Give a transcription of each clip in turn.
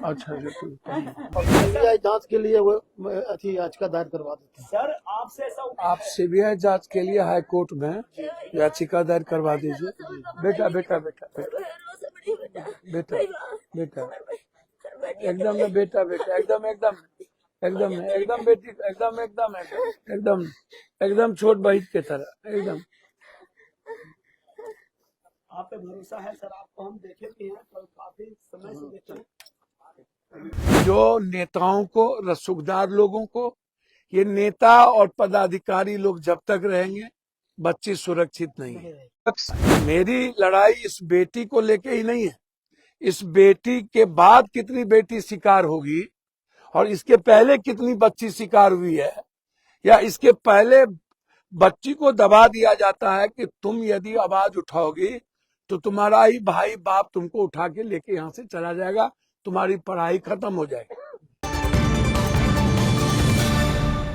अच्छा सीबीआई जांच के लिए वो अथी याचिका दायर करवा देते हैं। सर आपसे ऐसा आप सीबीआई जांच के लिए हाई कोर्ट में याचिका दायर करवा दीजिए। बेटा बेटा बेटा बेटा बेटा बेटा एकदम ना बेटा बेटा एकदम एकदम एकदम एकदम बेटी एकदम एकदम एकदम एकदम छोट बहित के तरह एकदम। आप पे भरोसा है सर, आपको हम देखे भी हैं, कल काफी समय से देखे हैं। जो नेताओं को, रसूखदार लोगों को, ये नेता और पदाधिकारी लोग जब तक रहेंगे बच्ची सुरक्षित नहीं है। मेरी लड़ाई इस बेटी को लेके ही नहीं है, इस बेटी के बाद कितनी बेटी शिकार होगी और इसके पहले कितनी बच्ची शिकार हुई है, या इसके पहले बच्ची को दबा दिया जाता है कि तुम यदि आवाज उठाओगी तो तुम्हारा ही भाई बाप तुमको उठा के लेके यहाँ से चला जाएगा, तुम्हारी पढ़ाई खत्म हो जाएगी।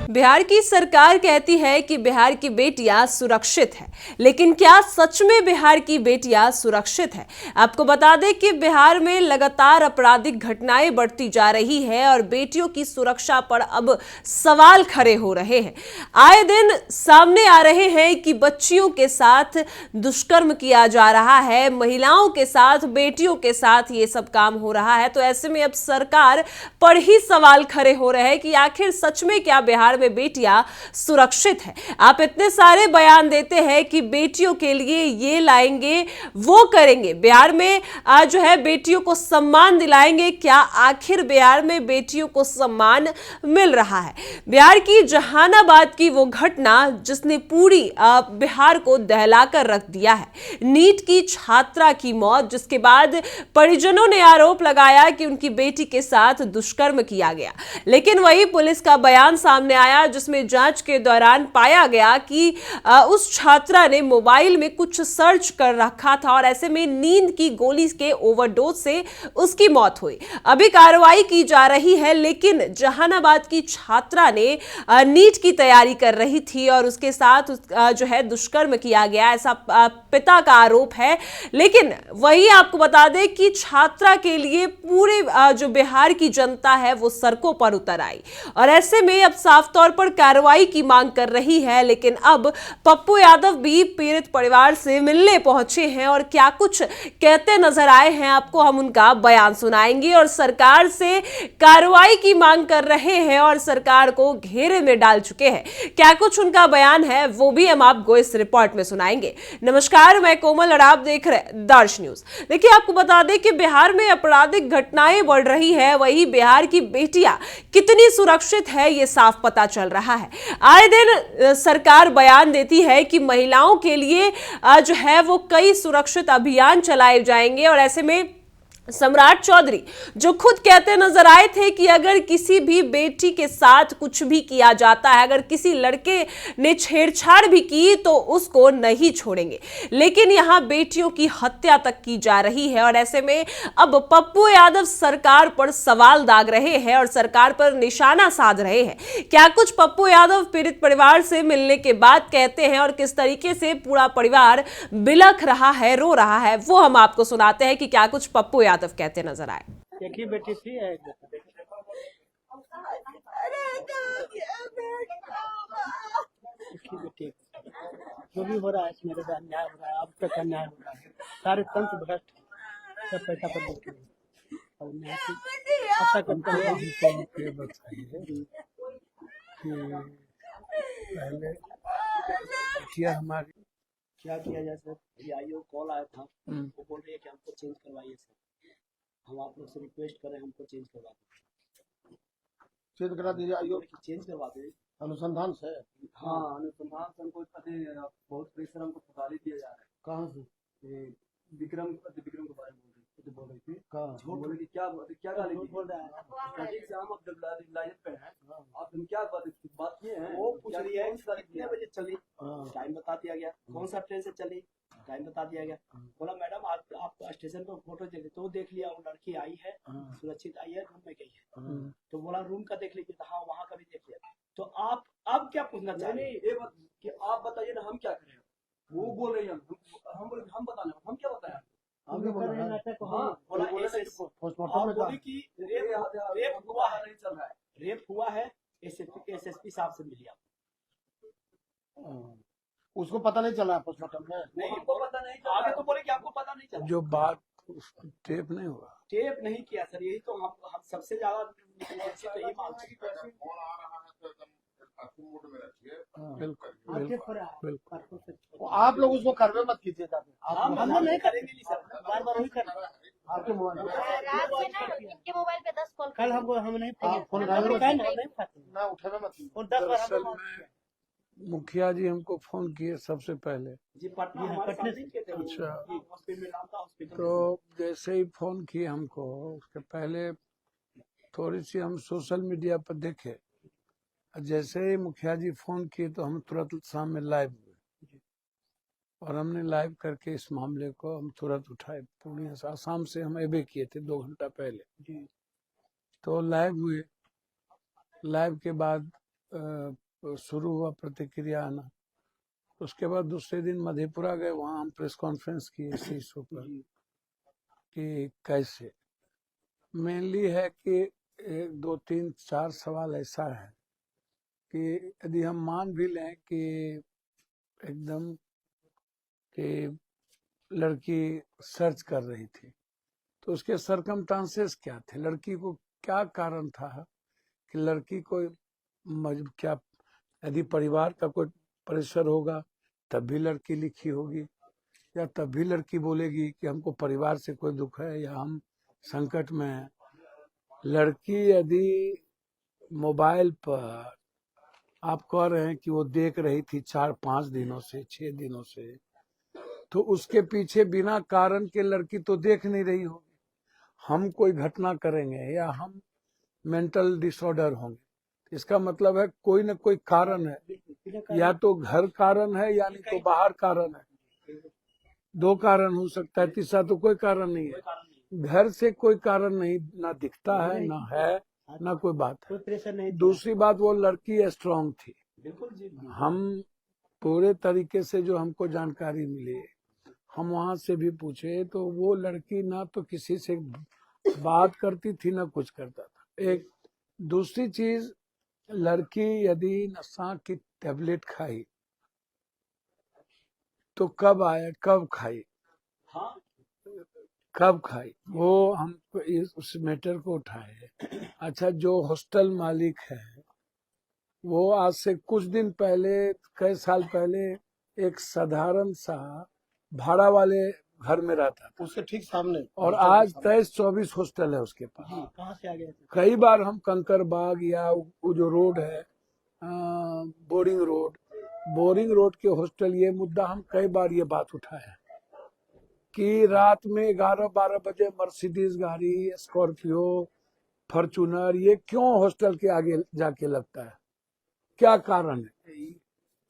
बिहार की सरकार कहती है कि बिहार की बेटियां सुरक्षित है, लेकिन क्या सच में बिहार की बेटियां सुरक्षित है? आपको बता दें कि बिहार में लगातार आपराधिक घटनाएं बढ़ती जा रही है और बेटियों की सुरक्षा पर अब सवाल खड़े हो रहे हैं। आए दिन सामने आ रहे हैं कि बच्चियों के साथ दुष्कर्म किया जा रहा है, महिलाओं के साथ, बेटियों के साथ ये सब काम हो रहा है। तो ऐसे में अब सरकार पर ही सवाल खड़े हो रहे हैं कि आखिर सच में क्या बिहार में बेटियां सुरक्षित है? आप इतने सारे बयान देते हैं कि बेटियों के लिए ये लाएंगे, वो करेंगे, बिहार में आज जो है बेटियों को सम्मान दिलाएंगे। क्या आखिर बिहार में बेटियों को सम्मान मिल रहा है? बिहार की जहानाबाद की वो घटना जिसने पूरी बिहार को दहलाकर रख दिया है, नीट की छात्रा की मौत, जिसके बाद परिजनों ने आरोप लगाया कि उनकी बेटी के साथ दुष्कर्म किया गया। लेकिन वही पुलिस का बयान सामने आया जिसमें जांच के दौरान पाया गया कि उस छात्रा ने मोबाइल में कुछ सर्च कर रखा था और ऐसे में नींद की गोली के ओवरडोज से उसकी मौत हुई। अभी कार्रवाई की जा रही है, लेकिन जहानाबाद की छात्रा ने नीट की तैयारी कर रही थी और उसके साथ जो है दुष्कर्म किया गया, ऐसा पिता का आरोप है। लेकिन वही आपको बता दें कि छात्रा के लिए पूरे जो बिहार की जनता है वो सड़कों पर उतर आई और ऐसे में अब साफ तौर पर कार्रवाई की मांग कर रही है। लेकिन अब पप्पू यादव भी पीड़ित परिवार से मिलने पहुंचे हैं और क्या कुछ कहते नजर आए हैं, आपको हम उनका बयान सुनाएंगे और सरकार से कार्रवाई की मांग कर रहे हैं और सरकार को घेरे में डाल चुके हैं। क्या कुछ उनका बयान है वो भी हम आपको इस रिपोर्ट में सुनाएंगे। नमस्कार, मैं कोमल और आप देख रहे हैं दर्श न्यूज। देखिए, आपको बता दें कि बिहार में आपराधिक घटनाएं बढ़ रही है, वही बिहार की बेटियां कितनी सुरक्षित है ये साफ पता चल रहा है। आए दिन सरकार बयान देती है कि महिलाओं के लिए जो है वो कई सुरक्षित अभियान चलाए जाएंगे और ऐसे में सम्राट चौधरी जो खुद कहते नजर आए थे कि अगर किसी भी बेटी के साथ कुछ भी किया जाता है, अगर किसी लड़के ने छेड़छाड़ भी की तो उसको नहीं छोड़ेंगे, लेकिन यहां बेटियों की हत्या तक की जा रही है और ऐसे में अब पप्पू यादव सरकार पर सवाल दाग रहे हैं और सरकार पर निशाना साध रहे हैं। क्या कुछ पप्पू यादव पीड़ित परिवार से मिलने के बाद कहते हैं और किस तरीके से पूरा परिवार बिलख रहा है, रो रहा है, वो हम आपको सुनाते हैं कि क्या कुछ पप्पू यादव कहते नजर आए। एक ही बेटी थी, एक ही बेटी। जो भी हो रहा है मेरे साथ अन्याय हो रहा है, अब तक अन्याय हो रहा है, सारे तंत्र भ्रष्ट, सब पैसा पर देख और न्याय अब तक पहले किया हमारी क्या किया जाए सर? आईओ कॉल आया था, वो बोल रही है कि हमको चेंज करवाइए सर, हम आप लोग से रिक्वेस्ट करें हमको चेंज करवा दीजिए। चेंज करा दीजिए, आइयो चेंज करवा दे अनुसंधान से। हाँ, अनुसंधान से हमको बहुत प्रेशर हमको पुकारी दिया जा रहा है। कहाँ से? विक्रम के बारे में बोल रही थी। कहाँ बोले कि क्या गाली बोल रहा है से हम अब लाइफ पे हैं, आप हम क्या बात किए हैं? वो पूछ रही है कितने बजे चली, टाइम बता दिया गया, कौन सा ट्रेन से चली, टाइम बता दिया गया। बोला मैडम आप स्टेशन पर फोटो देखे तो देख लिया, वो लड़की आई है, सुरक्षित आई है, रूम में गई है। तो बोला रूम का देख लीजिए, हाँ वहाँ का भी देख लिया। तो आप अब क्या पूछना चाह रहे हैं? ये बात कि आप बताइए ना, हम क्या करें? वो बोल रहे हैं हम बोले हम बताना, हम क्या बताएं? हमने बोला हाँ बोला आप बोली कि रेप हुआ है, नहीं चल रहा है, रेप हुआ है, एसएसपी साहब से मिलिए आप। उसको पता नहीं चला पोस्टमार्टम में। नहीं हमको पता नहीं चला, आगे तो बोले कि आपको पता नहीं चला। जो बात टेप नहीं हुआ, टेप नहीं किया सर, यही तो हम सबसे ज्यादा तो यही मानते हैं कि फोन आ रहा है तो एकदम एक्टिव मोड में रखिए। बिल्कुल बिल्कुल। तो आप लोग उसको करवे मत कीजिए जाके। हम नहीं करेंगे नहीं सर, बार बार वही कर आपके मोबाइल में रात से ना इनके मोबाइल पे 10 कॉल कल हमको हम नहीं आप फोन नहीं ना उठावे मत कीजिए। और 10 बार दरअसल हमको में मुखिया जी हमको फोन किए सबसे पहले, जी पटना हमारे सामने के थे। अच्छा। हॉस्पिटल में नाम था हॉस्पिटल। तो जैसे ही फोन किए हमको, उसके पहले थोड़ी सी हम सोशल मीडिया पर देखे, जैसे ही मुखिया जी फोन किए तो हम तुरंत सामने लाइव हुए और हमने लाइव करके इस मामले को हम तुरंत उठाए। पूर्णिया से आसाम से हम एबे किए थे 2 घंटा पहले, तो लाइव हुए। लाइव के बाद शुरू हुआ प्रतिक्रिया आना। उसके बाद दूसरे दिन मधेपुरा गए, वहाँ हम प्रेस कॉन्फ्रेंस किए इसी इशू पर कि कैसे। मेनली है कि 1 2 3 4 सवाल ऐसा है कि यदि हम मान भी लें कि एकदम कि लड़की सर्च कर रही थी, तो उसके सरकमस्टांसेस क्या थे, लड़की को क्या कारण था कि लड़की को क्या, यदि परिवार का कोई प्रेशर होगा तब भी लड़की लिखी होगी, या तब भी लड़की बोलेगी कि हमको परिवार से कोई दुख है या हम संकट में हैं। लड़की यदि मोबाइल पर आप कह रहे हैं कि वो देख रही थी 4-5 दिनों से 6 दिनों से, तो उसके पीछे बिना कारण के लड़की तो देख नहीं रही होगी। हम कोई घटना करेंगे या हम मेंटल डिसऑर्डर होंगे, इसका मतलब है कोई न कोई कारण है, या तो घर कारण है या नहीं तो बाहर कारण है। 2 कारण हो सकता है, तीसरा तो कोई कारण नहीं है। घर से कोई कारण नहीं, ना दिखता है ना है ना कोई बात है। कोई प्रेशर नहीं। दूसरी बात, वो लड़की स्ट्रांग थी। बिल्कुल जी। हम पूरे तरीके से जो हमको जानकारी मिली, हम वहां से भी पूछे, तो वो लड़की ना तो किसी से बात करती थी ना कुछ करता था। एक दूसरी चीज, लड़की यदि नशा की टेबलेट खाई तो कब आया, कब खाई, हाँ कब खाई, वो हम उस मैटर को उठाए। अच्छा, जो हॉस्टल मालिक है वो आज से कुछ दिन पहले, कई साल पहले, एक साधारण सा भाड़ा वाले घर में रहता था, उसके ठीक सामने, और आज 23-24 हॉस्टल है उसके पास। कहाँ से आ गया? कई बार हम कंकर बाग या वो जो रोड है बोरिंग रोड के हॉस्टल, ये मुद्दा हम कई बार ये बात उठाया कि रात में 11-12 बजे मर्सिडीज गाड़ी, स्कॉर्पियो, फॉर्चूनर, ये क्यों हॉस्टल के आगे जाके लगता है, क्या कारण है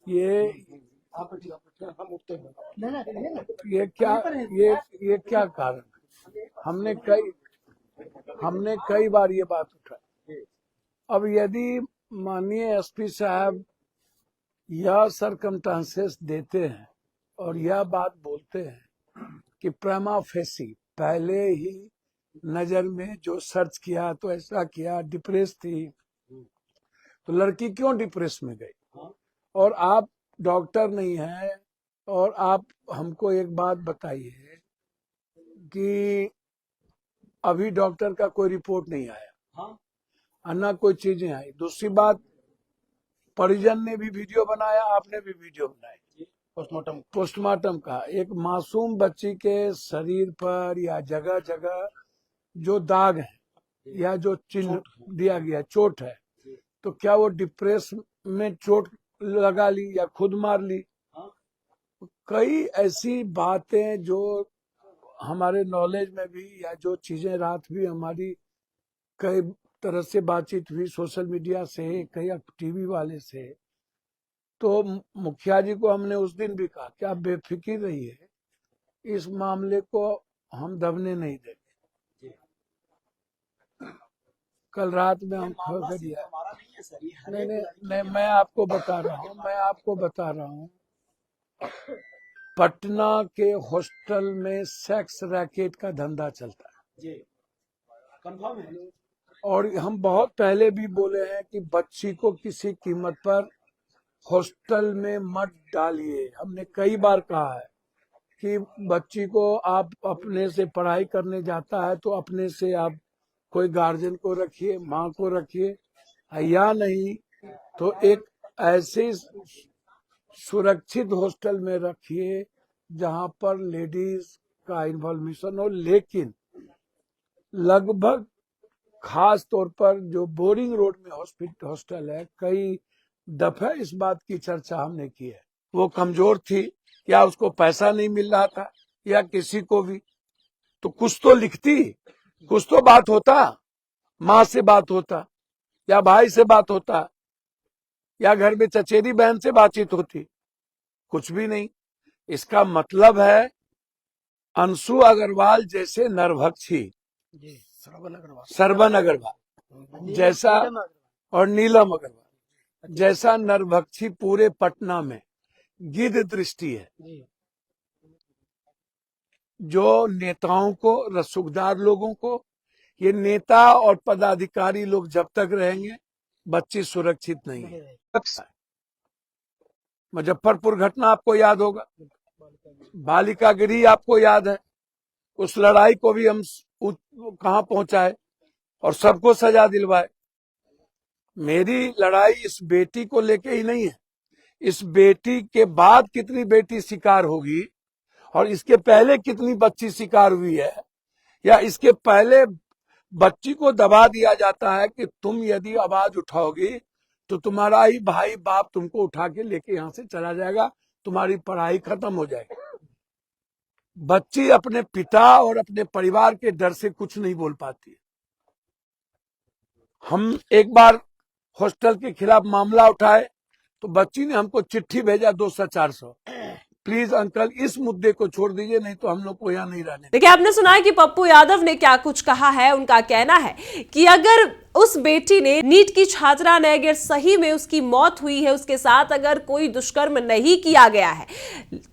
ये हम उठते हैं। ये क्या कारण है? हमने कई बार ये बात उठाई। अब यदि माननीय एसपी साहब यह सरकमस्टांसेस देते हैं और यह बात बोलते हैं कि प्रेमा फेसी पहले ही नजर में जो सर्च किया तो ऐसा किया, डिप्रेस थी, तो लड़की क्यों डिप्रेस में गई? और आप डॉक्टर नहीं है, और आप हमको एक बात बताइए कि अभी डॉक्टर का कोई रिपोर्ट नहीं आया, हाँ ना कोई चीजें आई। दूसरी बात, परिजन ने भी वीडियो बनाया, आपने भी वीडियो बनाई पोस्टमार्टम का। एक मासूम बच्ची के शरीर पर या जगह जगह जो दाग है या जो चिन्ह दिया गया, चोट है, तो क्या वो डिप्रेस में चोट लगा ली या खुद मार ली? कई ऐसी बातें जो हमारे नॉलेज में भी, या जो चीजें रात भी हमारी कई तरह से बातचीत हुई सोशल मीडिया से, कई टीवी वाले से, तो मुखिया जी को हमने उस दिन भी कहा कि आप बेफिक्र रहिए, इस मामले को हम दबने नहीं देंगे। कल रात में हम खबर दिया, हमारा नहीं है सर, ये नहीं, मैं आपको बता रहा हूँ पटना के हॉस्टल में सेक्स रैकेट का धंधा चलता है जी कंफर्म है। और हम बहुत पहले भी बोले हैं कि बच्ची को किसी कीमत पर हॉस्टल में मत डालिए। हमने कई बार कहा है कि बच्ची को आप अपने से पढ़ाई करने जाता है तो अपने से आप कोई गार्जियन को रखिए, माँ को रखिए, या नहीं तो एक ऐसे सुरक्षित हॉस्टल में रखिए जहां पर लेडीज का इन्वॉल्वेशन हो। लेकिन लगभग खास तौर पर जो बोरिंग रोड में हॉस्टल है, कई दफे इस बात की चर्चा हमने की है। वो कमजोर थी या उसको पैसा नहीं मिल रहा था या किसी को भी, तो कुछ तो लिखती, कुछ तो बात होता, माँ से बात होता या भाई से बात होता या घर में चचेरी बहन से बातचीत होती, कुछ भी नहीं। इसका मतलब है अंशु अग्रवाल जैसे नरभक्षी, सरवन अग्रवाल जैसा और नीलम अग्रवाल जैसा नरभक्षी पूरे पटना में गिद्ध दृष्टि है। जो नेताओं को, रसूखदार लोगों को, ये नेता और पदाधिकारी लोग जब तक रहेंगे बच्ची सुरक्षित नहीं है। मुजफ्फरपुर घटना आपको याद होगा, बालिका गृह आपको याद है, उस लड़ाई को भी हम कहां पहुंचाए और सबको सजा दिलवाए। मेरी लड़ाई इस बेटी को लेके ही नहीं है, इस बेटी के बाद कितनी बेटी शिकार होगी और इसके पहले कितनी बच्ची शिकार हुई है, या इसके पहले बच्ची को दबा दिया जाता है कि तुम यदि आवाज उठाओगी तो तुम्हारा ही भाई बाप तुमको उठा के लेके यहां से चला जाएगा, तुम्हारी पढ़ाई खत्म हो जाएगी। बच्ची अपने पिता और अपने परिवार के डर से कुछ नहीं बोल पाती। हम एक बार हॉस्टल के खिलाफ मामला उठाए तो बच्ची ने हमको चिट्ठी भेजा 200-400। प्लीज अंकल इस मुद्दे को छोड़ दीजिए, नहीं तो हम लोग को यहाँ नहीं रहने। देखिए, आपने सुना है कि पप्पू यादव ने क्या कुछ कहा है। उनका कहना है कि अगर उस बेटी ने, नीट की छात्रा ने, अगर सही में उसकी मौत हुई है, उसके साथ अगर कोई दुष्कर्म नहीं किया गया है,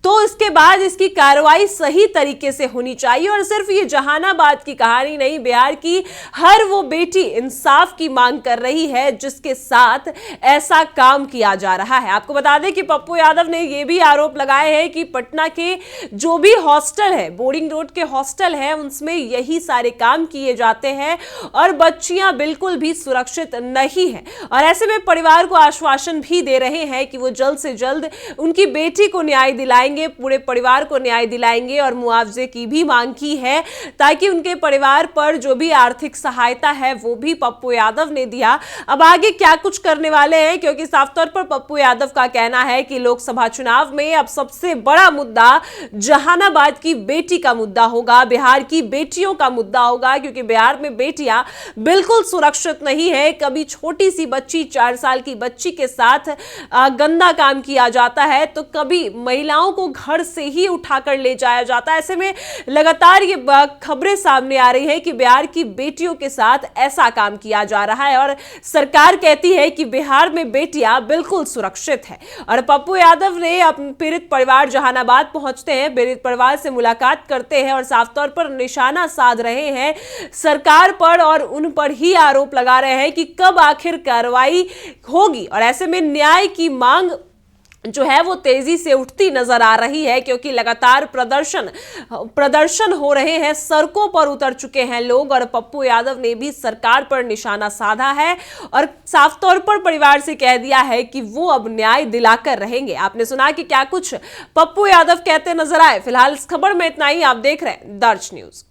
तो इसके बाद इसकी कार्रवाई सही तरीके से होनी चाहिए। और सिर्फ ये जहानाबाद की कहानी नहीं, बिहार की हर वो बेटी इंसाफ की मांग कर रही है जिसके साथ ऐसा काम किया जा रहा है। आपको बता दें कि पप्पू यादव ने यह भी आरोप लगाए हैं कि पटना के जो भी हॉस्टल है, बोर्डिंग रोड के हॉस्टल है, उनमें यही सारे काम किए जाते हैं और बच्चियां बिल्कुल भी सुरक्षित नहीं है। और ऐसे में परिवार को आश्वासन भी दे रहे हैं कि वो जल्द से जल्द उनकी बेटी को न्याय दिलाएंगे, पूरे परिवार को न्याय दिलाएंगे और मुआवजे की भी मांग की है ताकि उनके परिवार पर जो भी आर्थिक सहायता है वो भी पप्पू यादव ने दिया। अब आगे क्या कुछ करने वाले हैं, क्योंकि साफ तौर पर पप्पू यादव का कहना है कि लोकसभा चुनाव में अब सबसे बड़ा मुद्दा जहानाबाद की बेटी का मुद्दा होगा, बिहार की बेटियों का मुद्दा होगा, क्योंकि बिहार में बेटियां बिल्कुल सुरक्षित नहीं है। कभी छोटी सी बच्ची, 4 साल की बच्ची के साथ गंदा काम किया जाता है, तो कभी महिलाओं को घर से ही उठाकर ले जाया जाता है। ऐसे में लगातार ये खबरें सामने आ रही है कि बिहार की बेटियों के साथ ऐसा काम किया जा रहा है और सरकार कहती है कि बिहार में बेटियां बिल्कुल सुरक्षित है। और पप्पू यादव ने पीड़ित परिवार जहानाबाद पहुंचते हैं, पीड़ित परिवार से मुलाकात करते हैं और साफ तौर पर निशाना साध रहे हैं सरकार पर और उन पर ही आरोप लगा रहे हैं कि कब आखिर कार्रवाई होगी। और ऐसे में न्याय की मांग जो है वो तेजी से उठती नजर आ रही है, क्योंकि लगातार प्रदर्शन हो रहे हैं, सड़कों पर उतर चुके हैं लोग और पप्पू यादव ने भी सरकार पर निशाना साधा है और साफ तौर पर परिवार से कह दिया है कि वो अब न्याय दिलाकर रहेंगे। आपने सुना कि क्या कुछ पप्पू यादव कहते नजर आए। फिलहाल इस खबर में इतना ही। आप देख रहे हैं दर्ज न्यूज।